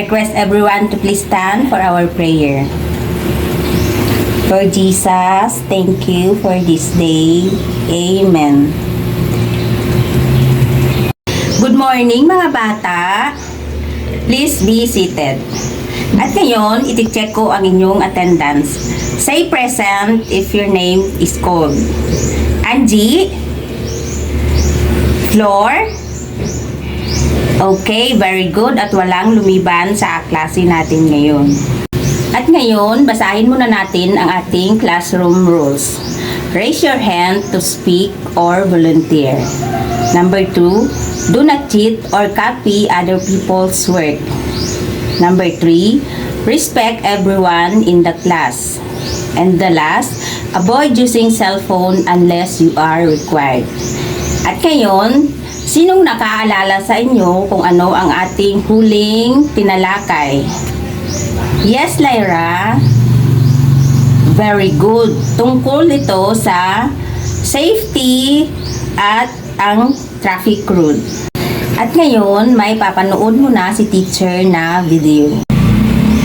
request everyone to please stand for our prayer. Lord Jesus, thank you for this day. Amen. Good morning mga bata. Please be seated. At ngayon, iti-check ko ang inyong attendance. Say present if your name is called. Angie? Floor? Okay, very good. At walang lumiban sa klase natin ngayon. At ngayon, basahin muna natin ang ating classroom rules. Raise your hand to speak or volunteer. Number 2, do not cheat or copy other people's work. Number 3, respect everyone in the class. And the last, avoid using cell phone unless you are required. At ngayon, sinong nakaalala sa inyo kung ano ang ating huling tinalakay? Yes, Lyra. Very good. Tungkol ito sa safety at ang traffic rule. At ngayon, may papanood mo na si teacher na video.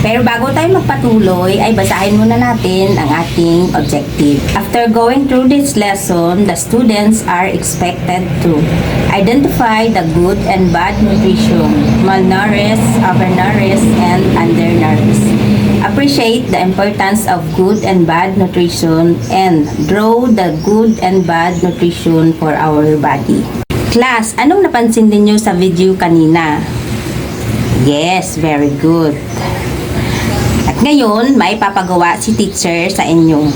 Pero bago tayo magpatuloy, ay basahin muna natin ang ating objective. After going through this lesson, the students are expected to identify the good and bad nutrition, malnourished, overnourished, and undernourished. Appreciate the importance of good and bad nutrition and draw the good and bad nutrition for our body. Class, anong napansin ninyo sa video kanina? Yes, very good. At ngayon, may papagawa si teacher sa inyo.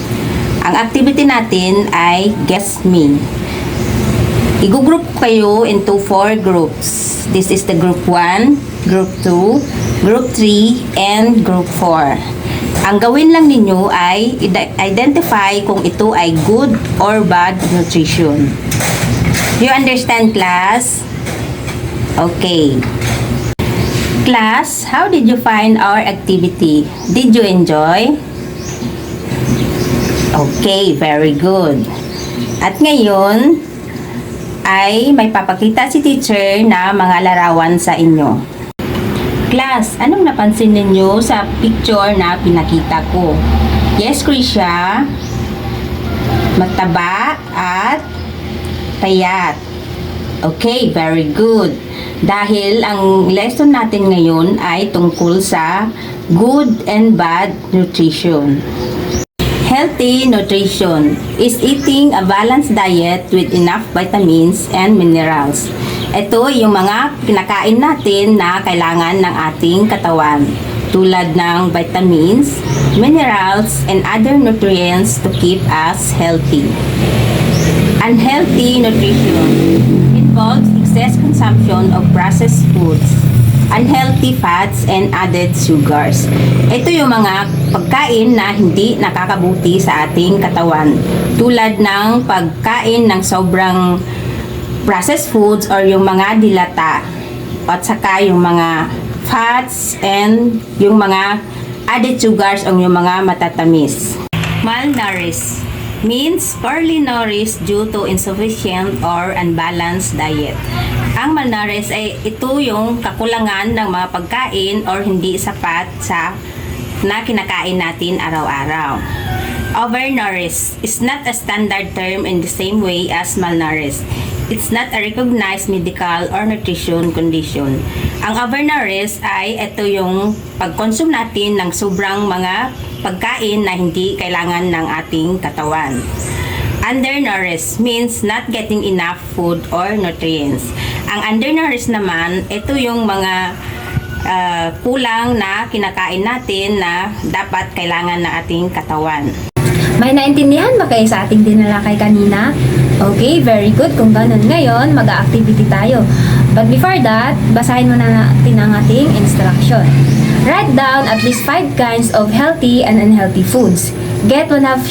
Ang activity natin ay Guess Me. I-group kayo into 4 groups. This is the group 1, group 2, group 3, and group 4. Ang gawin lang ninyo ay identify kung ito ay good or bad nutrition. You understand, class? Okay. Class, how did you find our activity? Did you enjoy? Okay, very good. At ngayon, ay may papakita si teacher na mga larawan sa inyo. Class, anong napansin ninyo sa picture na pinakita ko? Yes, Krisha. Mataba at payat. Okay, very good. Dahil ang lesson natin ngayon ay tungkol sa good and bad nutrition. Healthy nutrition is eating a balanced diet with enough vitamins and minerals. Ito yung mga kinakain natin na kailangan ng ating katawan, tulad ng vitamins, minerals, and other nutrients to keep us healthy. Unhealthy nutrition involves excess consumption of processed foods, unhealthy fats, and added sugars. Ito yung mga pagkain na hindi nakakabuti sa ating katawan, tulad ng pagkain ng sobrang processed foods or yung mga dilata, at saka yung mga fats and yung mga added sugars o yung mga matatamis. Malnourished means poorly nourished due to insufficient or unbalanced diet. Ang malnourished ay ito yung kakulangan ng mga pagkain or hindi sapat sa na kinakain natin araw-araw. Overnourished is not a standard term in the same way as malnourished. It's not a recognized medical or nutrition condition. Ang overnourished ay ito yung pag-consume natin ng sobrang mga pagkain na hindi kailangan ng ating katawan. Undernourished means not getting enough food or nutrients. Ang undernourished naman, ito yung mga kulang na kinakain natin na dapat kailangan ng ating katawan. May naintindihan ba kayo sa ating dinalakay kanina? Okay, very good. Kung ganun ngayon, mag-activity tayo. But before that, basahin muna natin ang ating instruction. Write down at least 5 kinds of healthy and unhealthy foods. Get one half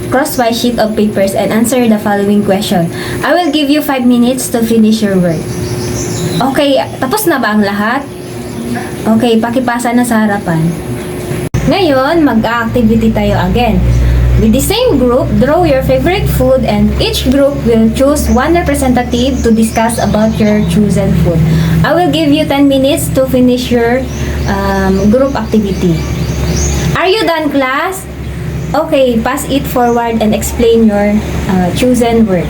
crosswise sheet of papers and answer the following question. I will give you 5 minutes to finish your work. Okay, tapos na ba ang lahat? Okay, pakipasa na sa harapan. Ngayon, mag-activity tayo again. With the same group, draw your favorite food and each group will choose one representative to discuss about your chosen food. I will give you 10 minutes to finish your group activity. Are you done, class? Okay, pass it forward and explain your chosen word.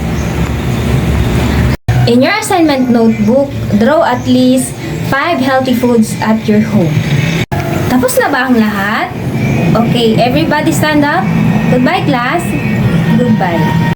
In your assignment notebook, draw at least 5 healthy foods at your home. Tapos na ba ang lahat? Okay, everybody stand up. Goodbye, class. Goodbye.